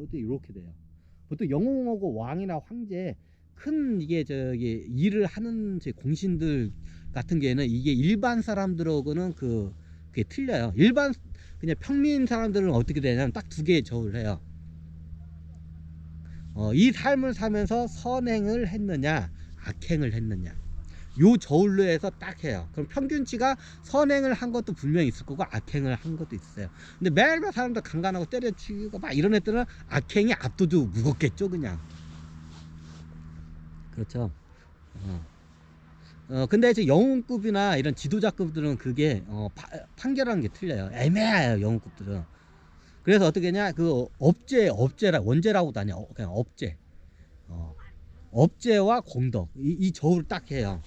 보통 이렇게 돼요. 보통 영웅하고 왕이나 황제 큰 이게 저기 일을 하는 제 공신들 같은 경우에는 이게 일반 사람들하고는 그게 틀려요. 일반 그냥 평민 사람들은 어떻게 되냐면 딱 두 개의 저울을 해요. 이 삶을 사면서 선행을 했느냐 악행을 했느냐, 요 저울로 해서 딱 해요. 그럼 평균치가 선행을 한 것도 분명히 있을 거고 악행을 한 것도 있어요. 근데 매일매일 사람들 강간하고 때려치고 막 이런 애들은 악행이 압도적으로 무겁겠죠 그냥. 그렇죠. 근데 이제 영웅급이나 이런 지도자급들은 그게 판결하는 게 틀려요. 애매해요 영웅급들은. 그래서 어떻게 했냐, 그 업제라 원제라고도 아니야. 그냥 업제. 업제와 공덕 이 저울을 딱 해요.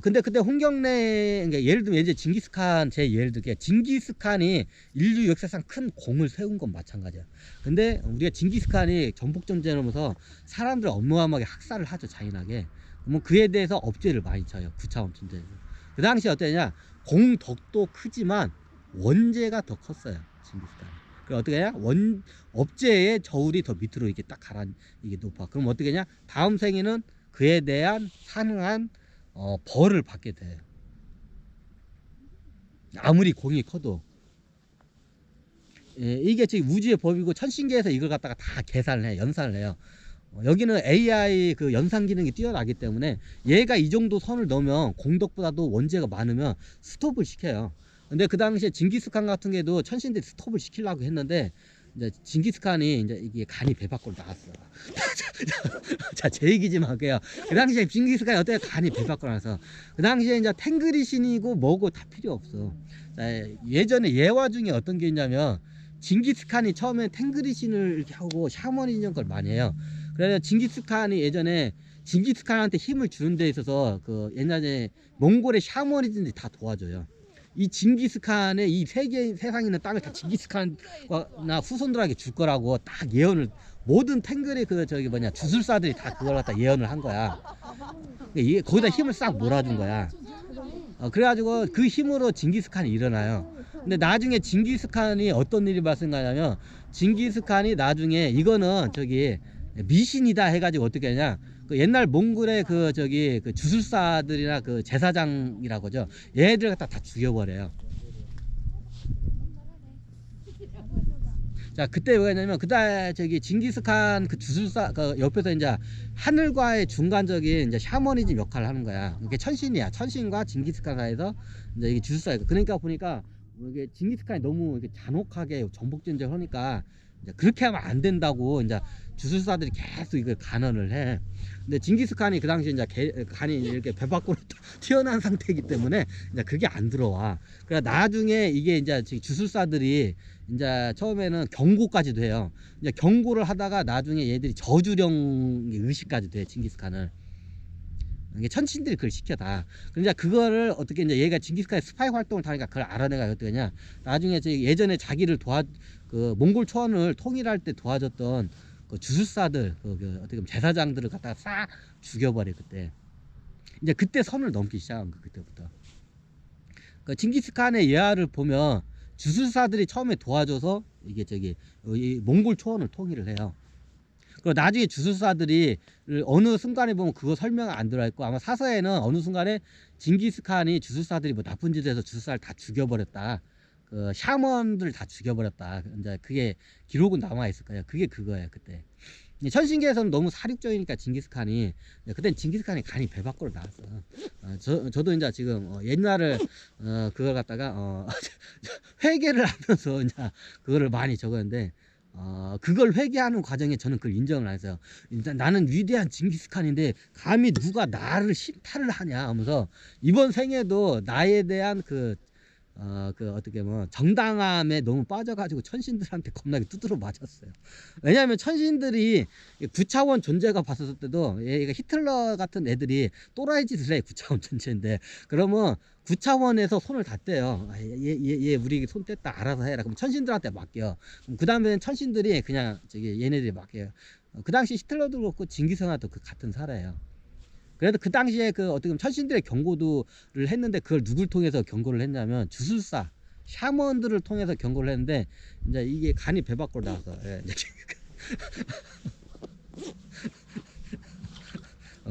근데 그때 홍경래, 그러니까 예를 들면 이제 징기스칸, 제 예를 들게 징기스칸이 인류 역사상 큰 공을 세운 건 마찬가지야. 근데 우리가 징기스칸이 전복전쟁을 하면서 사람들을 어마어마하게 학살을 하죠, 잔인하게. 그러면 그에 대해서 업제를 많이 쳐요, 9차원 전쟁에서. 그 당시 어떠냐, 공덕도 크지만 원제가 더 컸어요, 징기스칸이. 그 어떻게 하냐, 업제의 저울이 더 밑으로 이게 딱 이게 높아. 그럼 어떻게 하냐, 다음 생에는 그에 대한 상응한 벌을 받게 돼요. 아무리 공이 커도. 예, 이게 지금 우주의 법이고 천신계에서 이걸 갖다가 다 계산을 해, 연산을 해요. 여기는 AI 그 연산 기능이 뛰어나기 때문에 얘가 이 정도 선을 넣으면 공덕보다도 원제가 많으면 스톱을 시켜요. 근데 그 당시에 징기스칸 같은 게도 천신들이 스톱을 시키려고 했는데 이제 징기스칸이 이제 이게 간이 배 밖으로 나왔어. 자, 제 얘기지만 할게요. 그 당시에 징기스칸이 어때? 간이 배 밖으로 나서. 그 당시에 이제 탱그리신이고 뭐고 다 필요 없어. 자, 예전에 예화 중에 어떤 게 있냐면 징기스칸이 처음에 탱그리신을 이렇게 하고 샤머니즘 걸 많이 해요. 그래서 징기스칸이 예전에 징기스칸한테 힘을 주는 데 있어서 그 옛날에 몽골의 샤머니즘들이 다 도와줘요. 이 징기스칸의 이 세상에 있는 땅을 다 징기스칸이나 후손들에게 줄 거라고 딱 예언을, 모든 탱글의 그 저기 뭐냐 주술사들이 다 그걸 갖다 예언을 한 거야. 이게 거기다 힘을 싹 몰아준 거야. 그래가지고 그 힘으로 징기스칸이 일어나요. 근데 나중에 징기스칸이 어떤 일이 발생하냐면, 징기스칸이 나중에 이거는 저기 미신이다 해가지고 어떻게 하냐, 그 옛날 몽골의 그 저기 그 주술사들이나 그 제사장이라고 하죠. 얘들 갖다 다 죽여버려요. 자, 그때 뭐였냐면 그때 저기 징기스칸 그 주술사 그 옆에서 이제 하늘과의 중간적인 이제 샤머니즘 역할을 하는 거야. 이게 천신이야. 천신과 징기스칸 사이에서 이제 이게 주술사야. 그러니까 보니까 이게 징기스칸이 너무 이렇게 잔혹하게 전복전쟁을 하니까 이제 그렇게 하면 안 된다고 이제 주술사들이 계속 이걸 간언을 해. 근데 징기스칸이 그 당시에 이제 간이 이렇게 배 밖으로 튀어나온 상태이기 때문에 이제 그게 안 들어와. 그래 나중에 이게 이제 주술사들이 이제 처음에는 경고까지도 해요. 이제 경고를 하다가 나중에 얘들이 저주령 의식까지도 해, 징기스칸을. 이게 천신들이 그걸 시켜다. 그러니까 그거를 어떻게 이제 얘가 징기스칸의 스파이 활동을 하니까 그걸 알아내가 어떻게 하냐. 나중에 예전에 자기를 그 몽골 초원을 통일할 때 도와줬던 그 주술사들, 어떻게 보면 제사장들을 갖다가 싹 죽여버려, 그때. 이제 그때 선을 넘기 시작한 거, 그때부터. 그 징기스칸의 예화를 보면 주술사들이 처음에 도와줘서 이게 저기 이 몽골 초원을 통일을 해요. 그리고 나중에 주술사들이 어느 순간에 보면 그거 설명 안 들어있고, 아마 사서에는 어느 순간에 징기스칸이 주술사들이 뭐 나쁜 짓을 해서 주술사를 다 죽여버렸다, 그 샤먼들 다 죽여버렸다, 이제 그게 기록은 남아있을 거예요. 그게 그거예요 그때. 천신계에서는 너무 사륙적이니까 징기스칸이, 그땐 징기스칸이 간이 배 밖으로 나왔어. 저도 이제 지금 옛날을 그걸 갖다가 회개를 하면서 이제 그거를 많이 적었는데, 그걸 회개하는 과정에 저는 그걸 인정을 안 했어요. 일단 나는 위대한 징기스칸인데 감히 누가 나를 심탈을 하냐 하면서, 이번 생에도 나에 대한 그 어떻게 보면 정당함에 너무 빠져가지고 천신들한테 겁나게 두드러 맞았어요. 왜냐하면 천신들이 9차원 존재가 봤었을 때도 얘가 히틀러 같은 애들이 또라이 짓을 해, 9차원 존재인데. 그러면 9차원에서 손을 다 떼요. 얘 우리 손 뗐다, 알아서 해라. 그럼 천신들한테 맡겨. 그 다음에는 천신들이 그냥 저기 얘네들이 맡겨요. 그 당시 히틀러도 그렇고 징기스칸도 그 같은 사례예요. 그래도 그 당시에 그 어떻게 보면 천신들의 경고를 했는데, 그걸 누굴 통해서 경고를 했냐면 주술사, 샤먼들을 통해서 경고를 했는데, 이제 이게 간이 배 밖으로 나와서, 예,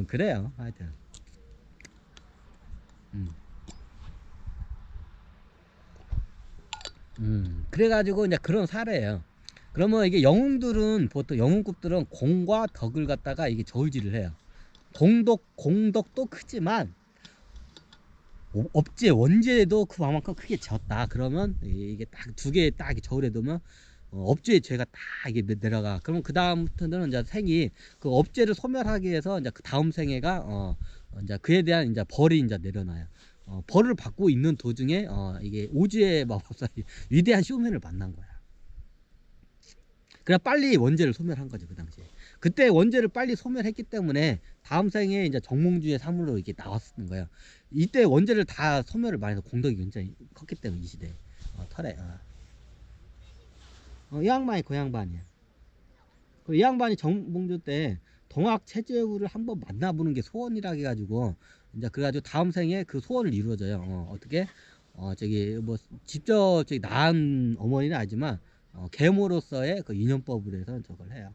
그래요. 하여튼. 음. 그래가지고 이제 그런 사례예요. 그러면 이게 영웅들은 보통 영웅급들은 공과 덕을 갖다가 이게 저울질을 해요. 공덕도 크지만 업재 원죄도 그만큼 크게 졌다. 그러면 이게 딱 두 개 딱 저울에 두면 업주의 죄가 딱 이게 내려가. 그러면 그 다음부터는 이제 생이 그 업죄를 소멸하기 위해서 이제 그 다음 생애가 이제 그에 대한 이제 벌이 이제 내려놔요. 벌을 받고 있는 도중에 이게 오주의 마법사 위대한 쇼맨을 만난 거야. 그냥 빨리 원죄를 소멸한 거죠 그 당시에. 그때 원죄를 빨리 소멸했기 때문에 다음 생에 이제 정몽주의 사물로 이게 나왔는 거예요. 이때 원죄를 다 소멸을 많이 해서 공덕이 굉장히 컸기 때문에 이 시대에 털에. 이 양반이 그 양반이야. 이 양반이 정몽주 때 동학 최재우를 한번 만나보는 게 소원이라 해가지고 이제 그래가지고 다음 생에 그 소원을 이루어져요. 어떻게? 저기 뭐 직접 저기 낳은 어머니는 아니지만 계모로서의 그 인연법으로 해서 저걸 해요.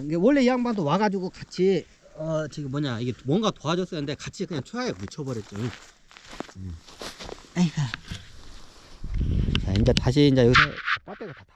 이게 원래 이 양반도 와가지고 같이 저기 뭐냐 이게 뭔가 도와줬었는데 같이 그냥 초하에 묻혀버렸죠. 아이고. 자 이제 다시 이제 여기서 배터리가 다